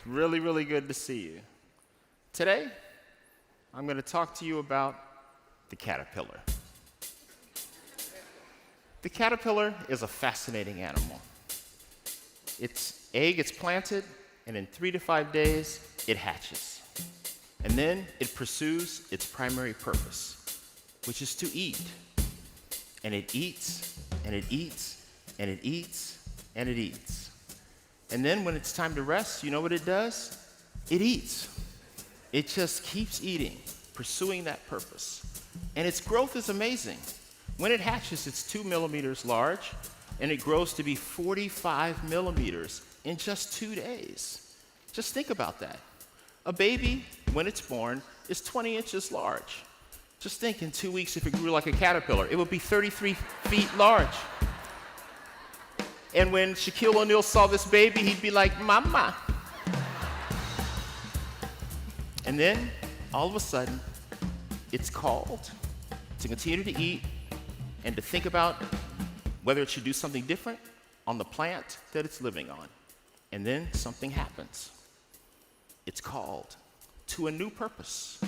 Really, really good to see you. Today, I'm going to talk to you about the caterpillar. The caterpillar is a fascinating animal. Its egg gets planted, and in 3 to 5 days, it hatches. And then it pursues its primary purpose, which is to eat. And it eats, and it eats, and it eats, and it eats. And then when it's time to rest, you know what it does? It eats. It just keeps eating, pursuing that purpose. And its growth is amazing. When it hatches, it's 2 millimeters large, and it grows to be 45 millimeters in just 2 days. Just think about that. A baby, when it's born, is 20 inches large. Just think in 2 weeks, if it grew like a caterpillar, it would be 33 feet large. And when Shaquille O'Neal saw this baby, he'd be like, "Mama." And then, all of a sudden, it's called to continue to eat and to think about whether it should do something different on the plant that it's living on. And then something happens. It's called to a new purpose.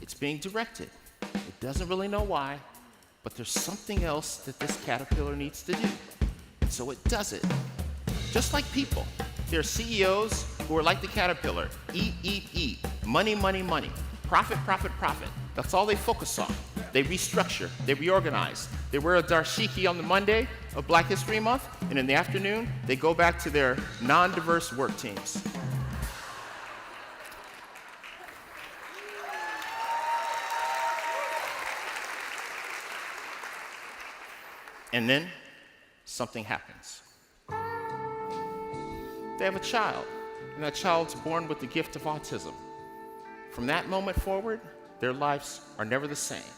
It's being directed. It doesn't really know why, but there's something else that this caterpillar needs to do. And so it does it. Just like people, there are CEOs who are like the caterpillar. Eat, eat, eat. Money, money, money. Profit, profit, profit. That's all they focus on. They restructure, they reorganize. They wear a dashiki on the Monday of Black History Month, and in the afternoon, they go back to their non-diverse work teams. And then something happens. They have a child, and that child's born with the gift of autism. From that moment forward, their lives are never the same.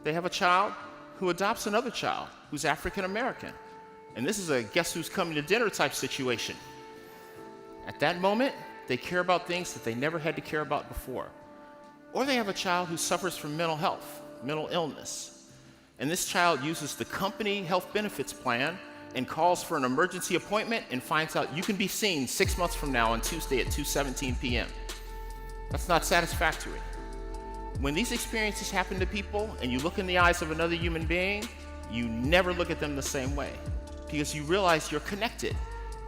They have a child who adopts another child who's African American. And this is a guess who's coming to dinner type situation. At that moment, they care about things that they never had to care about before. Or they have a child who suffers from mental health, mental illness. And this child uses the company health benefits plan and calls for an emergency appointment and finds out you can be seen 6 months from now on Tuesday at 2:17 p.m. That's not satisfactory. When these experiences happen to people and you look in the eyes of another human being, you never look at them the same way because you realize you're connected.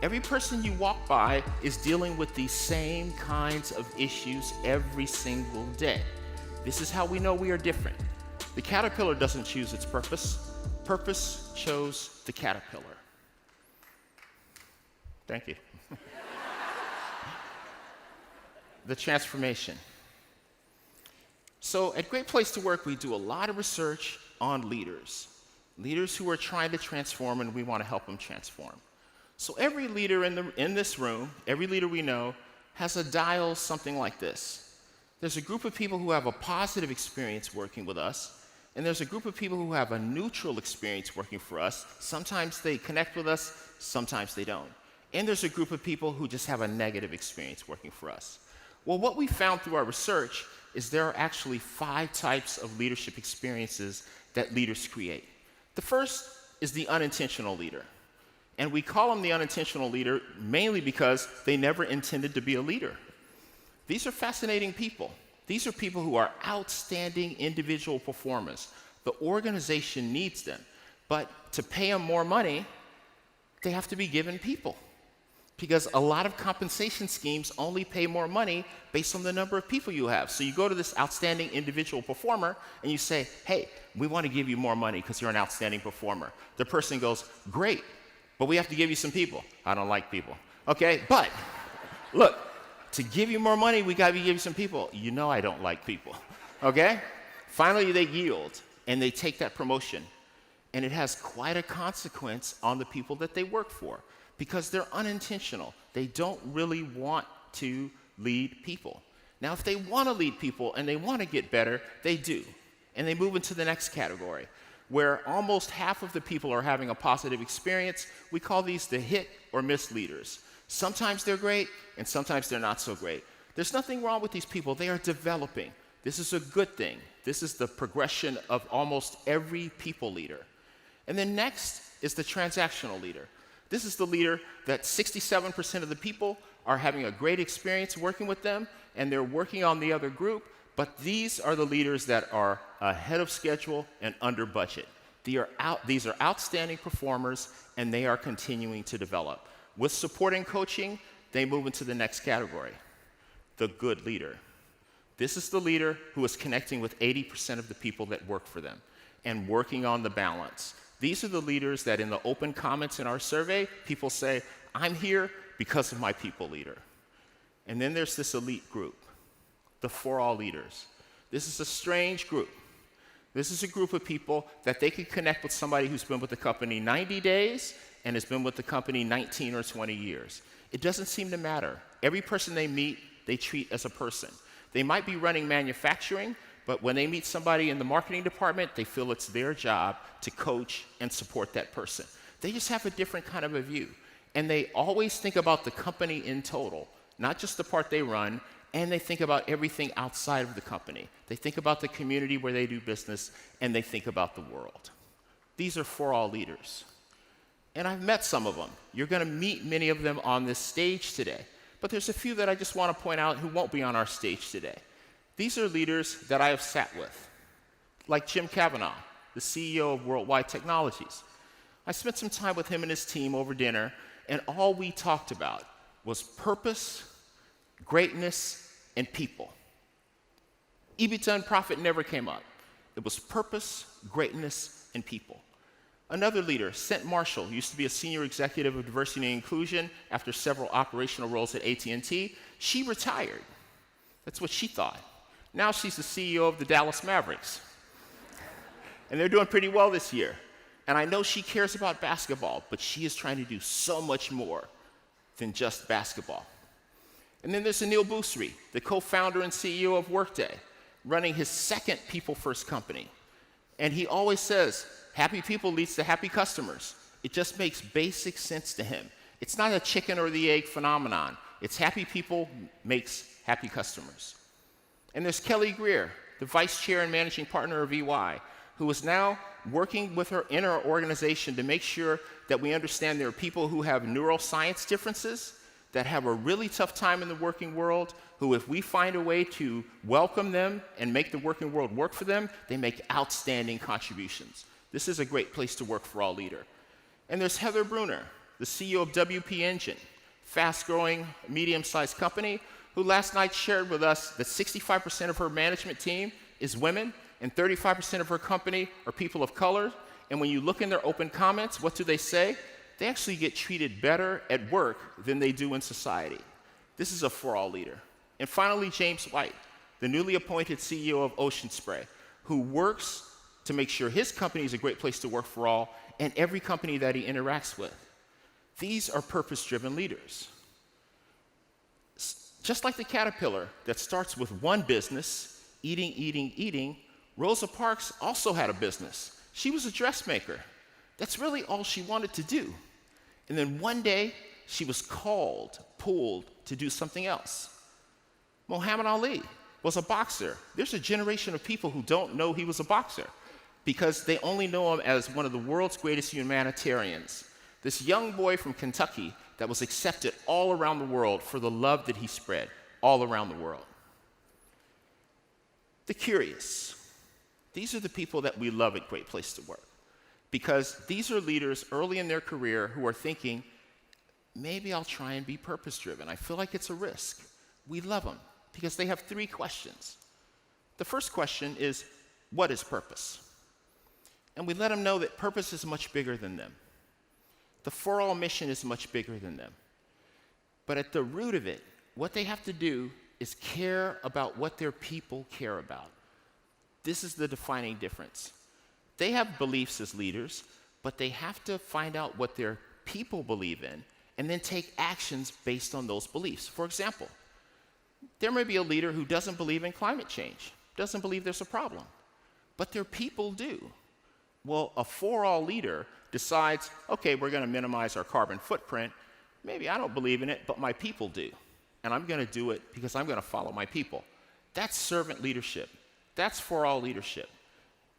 Every person you walk by is dealing with these same kinds of issues every single day. This is how we know we are different. The caterpillar doesn't choose its purpose. Purpose chose the caterpillar. Thank you. The transformation. So at Great Place to Work, we do a lot of research on leaders who are trying to transform, and we want to help them transform. So every leader in this room, every leader we know, has a dial something like this. There's a group of people who have a positive experience working with us, and there's a group of people who have a neutral experience working for us. Sometimes they connect with us, sometimes they don't. And there's a group of people who just have a negative experience working for us. Well, what we found through our research is there are actually 5 types of leadership experiences that leaders create. The first is the unintentional leader. And we call them the unintentional leader mainly because they never intended to be a leader. These are fascinating people. These are people who are outstanding individual performers. The organization needs them. But to pay them more money, they have to be given people. Because a lot of compensation schemes only pay more money based on the number of people you have. So you go to this outstanding individual performer and you say, "Hey, we want to give you more money because you're an outstanding performer." The person goes, "Great, but we have to give you some people." "I don't like people." "Okay, but look, to give you more money, we got to give you some people." "You know I don't like people." Okay? Finally, they yield and they take that promotion. And it has quite a consequence on the people that they work for, because they're unintentional. They don't really want to lead people. Now, if they want to lead people and they want to get better, they do. And they move into the next category, where almost half of the people are having a positive experience. We call these the hit or miss leaders. Sometimes they're great, and sometimes they're not so great. There's nothing wrong with these people. They are developing. This is a good thing. This is the progression of almost every people leader. And then next is the transactional leader. This is the leader that 67% of the people are having a great experience working with them, and they're working on the other group, but these are the leaders that are ahead of schedule and under budget. These are outstanding performers, and they are continuing to develop. With support and coaching, they move into the next category, the good leader. This is the leader who is connecting with 80% of the people that work for them and working on the balance. These are the leaders that in the open comments in our survey, people say, I'm here because of my people leader. And then there's this elite group, the For All leaders. This is a strange group. This is a group of people that they can connect with somebody who's been with the company 90 days and has been with the company 19 or 20 years. It doesn't seem to matter. Every person they meet, they treat as a person. They might be running manufacturing, but when they meet somebody in the marketing department, they feel it's their job to coach and support that person. They just have a different kind of a view. And they always think about the company in total, not just the part they run, and they think about everything outside of the company. They think about the community where they do business, and they think about the world. These are For All leaders. And I've met some of them. You're going to meet many of them on this stage today. But there's a few that I just want to point out who won't be on our stage today. These are leaders that I have sat with, like Jim Kavanaugh, the CEO of Worldwide Technologies. I spent some time with him and his team over dinner, and all we talked about was purpose, greatness, and people. EBITDA and profit never came up. It was purpose, greatness, and people. Another leader, Sent Marshall, used to be a senior executive of diversity and inclusion after several operational roles at AT&T. She retired. That's what she thought. Now she's the CEO of the Dallas Mavericks. And they're doing pretty well this year. And I know she cares about basketball, but she is trying to do so much more than just basketball. And then there's Anil Bhusri, the co-founder and CEO of Workday, running his second people-first company. And he always says, happy people leads to happy customers. It just makes basic sense to him. It's not a chicken or the egg phenomenon. It's happy people makes happy customers. And there's Kelly Greer, the vice chair and managing partner of EY, who is now working with her in our organization to make sure that we understand there are people who have neuroscience differences, that have a really tough time in the working world, who if we find a way to welcome them and make the working world work for them, they make outstanding contributions. This is a great place to work for all leader. And there's Heather Brunner, the CEO of WP Engine, fast-growing, medium-sized company, who last night shared with us that 65% of her management team is women, and 35% of her company are people of color. And when you look in their open comments, what do they say? They actually get treated better at work than they do in society. This is a For All leader. And finally, James White, the newly appointed CEO of Ocean Spray, who works to make sure his company is a great place to work for all and every company that he interacts with. These are purpose-driven leaders. Just like the caterpillar that starts with one business, eating, eating, eating, Rosa Parks also had a business. She was a dressmaker. That's really all she wanted to do. And then one day, she was pulled to do something else. Muhammad Ali was a boxer. There's a generation of people who don't know he was a boxer because they only know him as one of the world's greatest humanitarians. This young boy from Kentucky that was accepted all around the world for the love that he spread all around the world. The curious. These are the people that we love at Great Place to Work because these are leaders early in their career who are thinking, maybe I'll try and be purpose-driven. I feel like it's a risk. We love them because they have 3 questions. The first question is, what is purpose? And we let them know that purpose is much bigger than them. The For All mission is much bigger than them. But at the root of it, what they have to do is care about what their people care about. This is the defining difference. They have beliefs as leaders, but they have to find out what their people believe in and then take actions based on those beliefs. For example, there may be a leader who doesn't believe in climate change, doesn't believe there's a problem, but their people do. Well, a For All leader decides, okay, we're going to minimize our carbon footprint. Maybe I don't believe in it, but my people do. And I'm going to do it because I'm going to follow my people. That's servant leadership. That's For All leadership.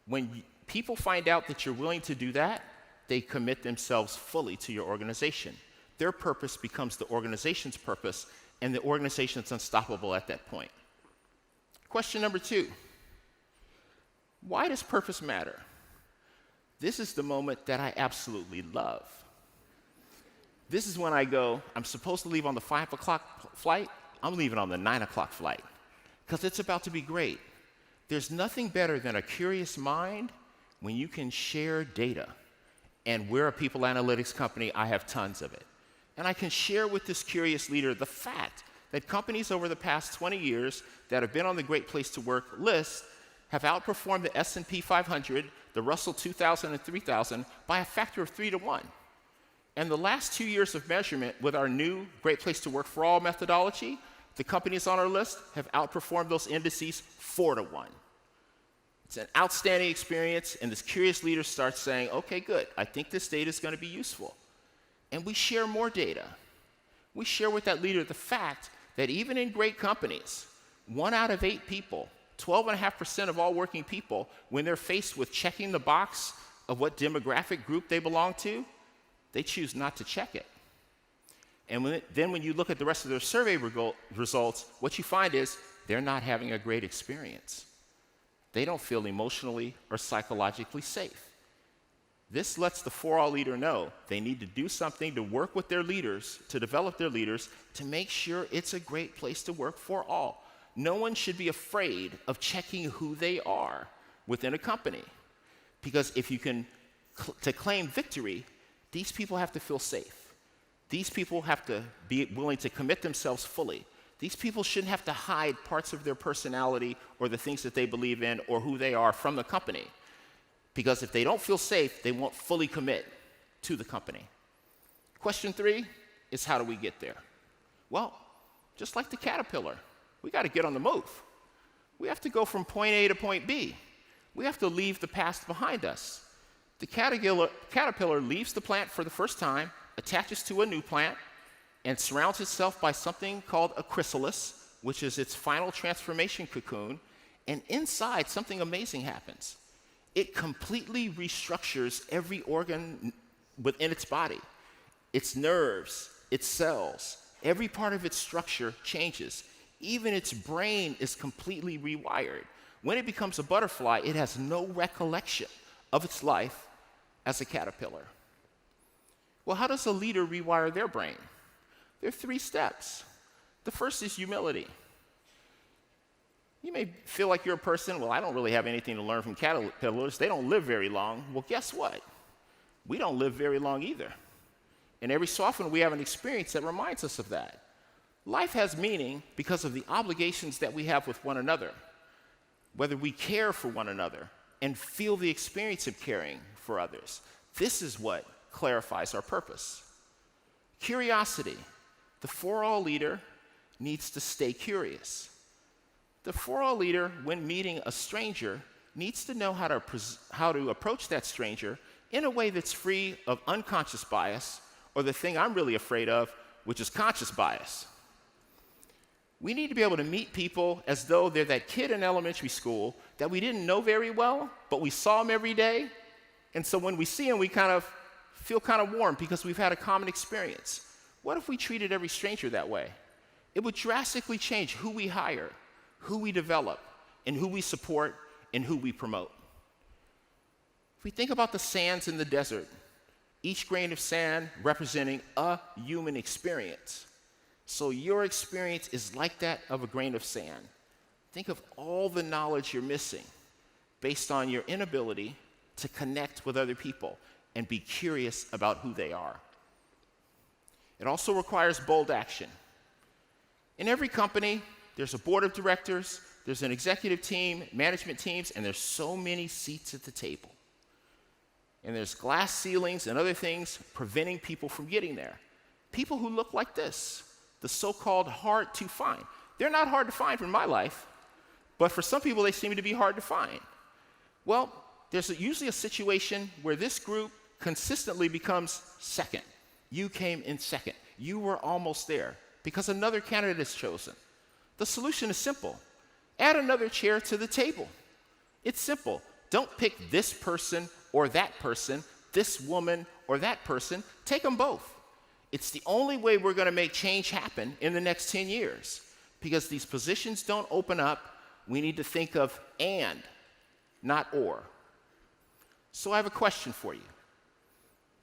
When people find out that you're willing to do that, they commit themselves fully to your organization. their purpose becomes the organization's purpose, and the organization's unstoppable at that point. Question number 2. Why does purpose matter? This is the moment that I absolutely love. This is when I go, I'm supposed to leave on the 5 o'clock flight, I'm leaving on the 9 o'clock flight, because it's about to be great. There's nothing better than a curious mind when you can share data. And we're a people analytics company, I have tons of it. And I can share with this curious leader the fact that companies over the past 20 years that have been on the Great Place to Work list have outperformed the S&P 500, the Russell 2000 and 3000 by a factor of 3 to 1. And the last 2 years of measurement with our new Great Place to Work for All methodology, the companies on our list have outperformed those indices 4 to 1. It's an outstanding experience, and this curious leader starts saying, okay, good, I think this data is going to be useful. And we share more data. We share with that leader the fact that even in great companies, 1 out of 8 people, 12.5% of all working people, when they're faced with checking the box of what demographic group they belong to, they choose not to check it. And then when you look at the rest of their survey results, what you find is they're not having a great experience. They don't feel emotionally or psychologically safe. This lets the 4All leader know they need to do something to work with their leaders, to develop their leaders, to make sure it's a great place to work for all. No one should be afraid of checking who they are within a company. Because if you can, to claim victory, these people have to feel safe. These people have to be willing to commit themselves fully. These people shouldn't have to hide parts of their personality or the things that they believe in or who they are from the company. Because if they don't feel safe, they won't fully commit to the company. Question 3 is, how do we get there? Well, just like the caterpillar, we got to get on the move. We have to go from point A to point B. We have to leave the past behind us. The caterpillar leaves the plant for the first time, attaches to a new plant, and surrounds itself by something called a chrysalis, which is its final transformation cocoon, and inside something amazing happens. It completely restructures every organ within its body. Its nerves, its cells, every part of its structure changes. Even its brain is completely rewired. When it becomes a butterfly, it has no recollection of its life as a caterpillar. Well, how does a leader rewire their brain? There are 3 steps. The first is humility. You may feel like you're a person, well, I don't really have anything to learn from caterpillars. They don't live very long. Well, guess what? We don't live very long either. And every so often we have an experience that reminds us of that. Life has meaning because of the obligations that we have with one another, whether we care for one another and feel the experience of caring for others. This is what clarifies our purpose. Curiosity. The 4All leader needs to stay curious. The 4All leader, when meeting a stranger, needs to know how to approach that stranger in a way that's free of unconscious bias, or the thing I'm really afraid of, which is conscious bias. We need to be able to meet people as though they're that kid in elementary school that we didn't know very well, but we saw them every day. And so when we see them, we kind of feel kind of warm because we've had a common experience. What if we treated every stranger that way? It would drastically change who we hire, who we develop, and who we support, and who we promote. If we think about the sands in the desert, each grain of sand representing a human experience. So your experience is like that of a grain of sand. Think of all the knowledge you're missing based on your inability to connect with other people and be curious about who they are. It also requires bold action. In every company, there's a board of directors, there's an executive team, management teams, and there's so many seats at the table. And there's glass ceilings and other things preventing people from getting there. People who look like this, the so-called hard to find. They're not hard to find in my life, but for some people they seem to be hard to find. Well, there's usually a situation where this group consistently becomes second. You came in second. You were almost there because another candidate is chosen. The solution is simple. Add another chair to the table. It's simple. Don't pick this person or that person, this woman or that person. Take them both. It's the only way we're going to make change happen in the next 10 years. Because these positions don't open up, we need to think of and, not or. So I have a question for you.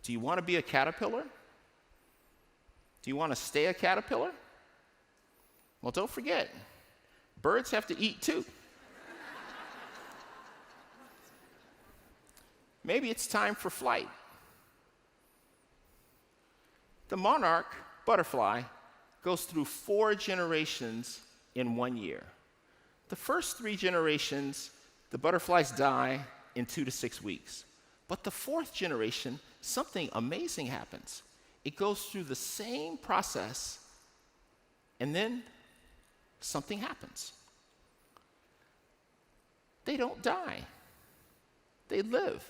Do you want to be a caterpillar? Do you want to stay a caterpillar? Well, don't forget, birds have to eat too. Maybe it's time for flight. The monarch butterfly goes through 4 generations in 1 year. The first 3 generations, the butterflies die in 2 to 6 weeks. But the 4th generation, something amazing happens. It goes through the same process, and then something happens. They don't die. They live.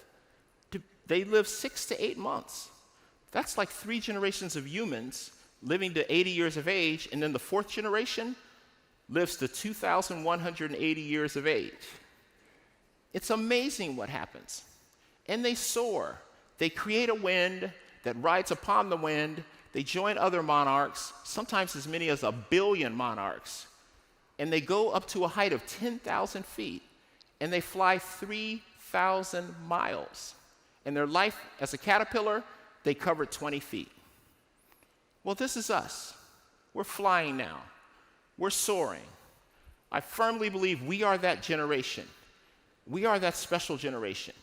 They live 6 to 8 months. That's like 3 generations of humans living to 80 years of age, and then the 4th generation lives to 2,180 years of age. It's amazing what happens. And they soar. They create a wind that rides upon the wind. They join other monarchs, sometimes as many as 1 billion monarchs. And they go up to a height of 10,000 feet, and they fly 3,000 miles. In their life as a caterpillar, they covered 20 feet. Well, this is us. We're flying now. We're soaring. I firmly believe we are that generation. We are that special generation.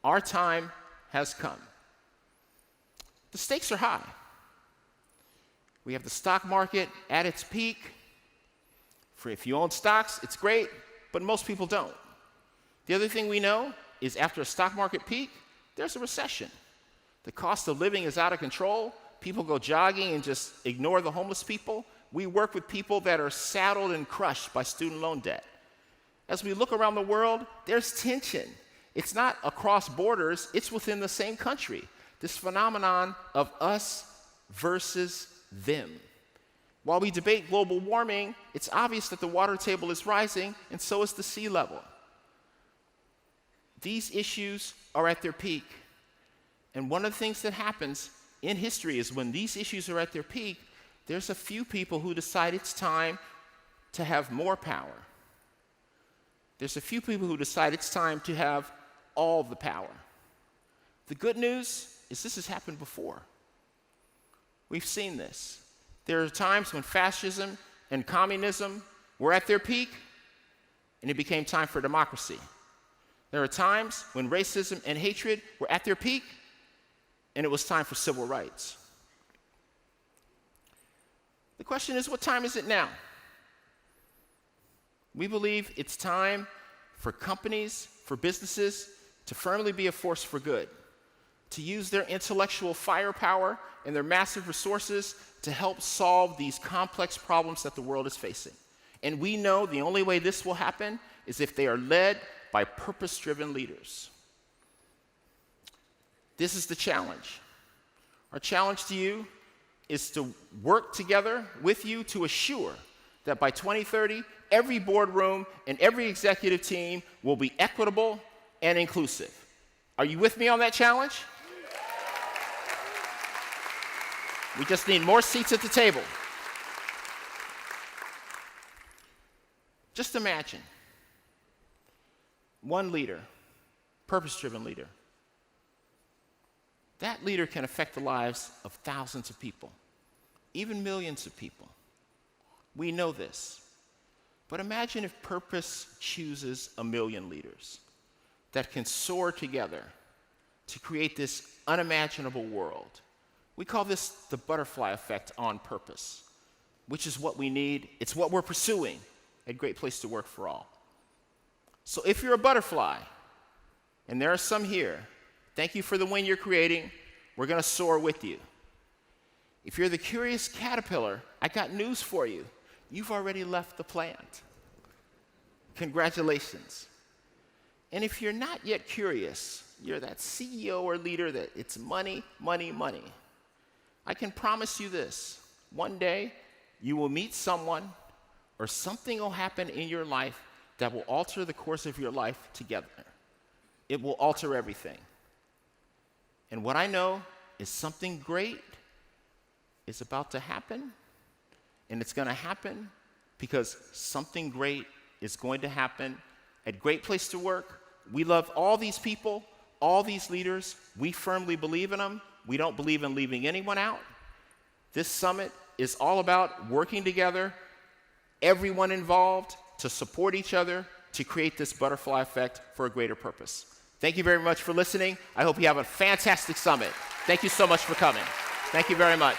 Our time has come. The stakes are high. We have the stock market at its peak. If you own stocks, it's great, but most people don't. The other thing we know is after a stock market peak, there's a recession. The cost of living is out of control. People go jogging and just ignore the homeless people. We work with people that are saddled and crushed by student loan debt. As we look around the world, there's tension. It's not across borders, it's within the same country. This phenomenon of us versus them. While we debate global warming, it's obvious that the water table is rising, and so is the sea level. These issues are at their peak. And one of the things that happens in history is when these issues are at their peak, there's a few people who decide it's time to have more power. There's a few people who decide it's time to have all the power. The good news is this has happened before. We've seen this. There are times when fascism and communism were at their peak, and it became time for democracy. There are times when racism and hatred were at their peak, and it was time for civil rights. The question is, what time is it now? We believe it's time for companies, for businesses, to firmly be a force for good, to use their intellectual firepower and their massive resources to help solve these complex problems that the world is facing. And we know the only way this will happen is if they are led by purpose-driven leaders. This is the challenge. Our challenge to you is to work together with you to assure that by 2030, every boardroom and every executive team will be equitable and inclusive. Are you with me on that challenge? We just need more seats at the table. Just imagine one leader, purpose-driven leader. That leader can affect the lives of thousands of people, even millions of people. We know this. But imagine if purpose chooses 1 million leaders that can soar together to create this unimaginable world. We call this the butterfly effect on purpose, which is what we need. It's what we're pursuing at Great Place to Work for All. So if you're a butterfly, and there are some here, thank you for the wind you're creating. We're going to soar with you. If you're the curious caterpillar, I got news for you. You've already left the plant. Congratulations. And if you're not yet curious, you're that CEO or leader that it's money, money, money. I can promise you this. One day, you will meet someone or something will happen in your life that will alter the course of your life together. It will alter everything. And what I know is something great is about to happen, and it's going to happen because something great is going to happen at Great Place to Work. We love all these people, all these leaders. We firmly believe in them. We don't believe in leaving anyone out. This summit is all about working together, everyone involved, to support each other, to create this butterfly effect for a greater purpose. Thank you very much for listening. I hope you have a fantastic summit. Thank you so much for coming. Thank you very much.